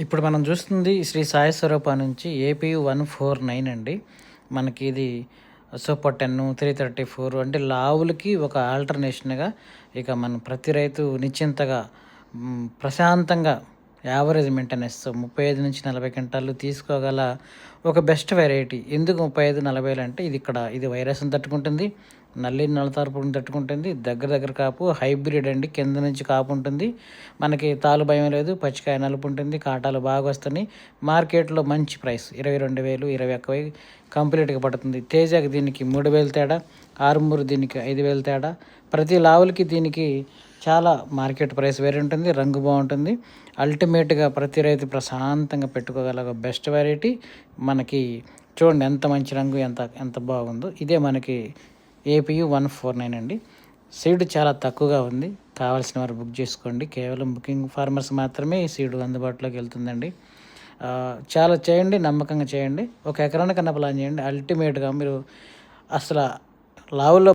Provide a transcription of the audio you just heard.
ఇప్పుడు మనం చూస్తుంది శ్రీ సాయి స్వరూప నుంచి ఏపీయు 149 అండి. మనకి ఇది సూపర్ 10, 334 అంటే లావులకి ఒక ఆల్టర్నేషన్‌గా ఇక మనం ప్రతి రైతు నిశ్చింతగా ప్రశాంతంగా యావరేజ్ మెయింటెనెన్స్ 35-40 క్వింటాలు తీసుకోగల ఒక బెస్ట్ వెరైటీ. ఎందుకు 35, 40 అంటే ఇది వైరస్‌ని తట్టుకుంటుంది, నల్లి నల్లతారు పురుగుని తట్టుకుంటుంది, దగ్గర కాపు హైబ్రిడ్ అండి. కింద నుంచి కాపు ఉంటుంది, మనకి తాలు భయం లేదు, పచ్చికాయ నలుపు ఉంటుంది, కాటాలు బాగా వస్తున్నాయి. మార్కెట్లో మంచి ప్రైస్ 22,000, 21,000 కంప్లీట్గా పడుతుంది. తేజాకి దీనికి 3,000 తేడా, ఆర్మూర్ దీనికి 5,000 తేడా. ప్రతి లావులకి దీనికి చాలా మార్కెట్ ప్రైస్ వేరే ఉంటుంది, రంగు బాగుంటుంది. అల్టిమేట్గా ప్రతి రైతు ప్రశాంతంగా పెట్టుకోగల బెస్ట్ వెరైటీ. మనకి చూడండి ఎంత మంచి రంగు, ఎంత ఎంత బాగుందో. ఇదే మనకి ఏపీయు 149 అండి. సీడ్ చాలా తక్కువగా ఉంది, కావాల్సిన వారు బుక్ చేసుకోండి. కేవలం బుకింగ్ ఫార్మర్స్ మాత్రమే ఈ సీడ్ అందుబాటులోకి వెళ్తుందండి. చాలా చేయండి, నమ్మకంగా చేయండి. ఒక ఎకరానికన్నా ప్లాన్ చేయండి. అల్టిమేట్గా మీరు అసలు లావుల్లో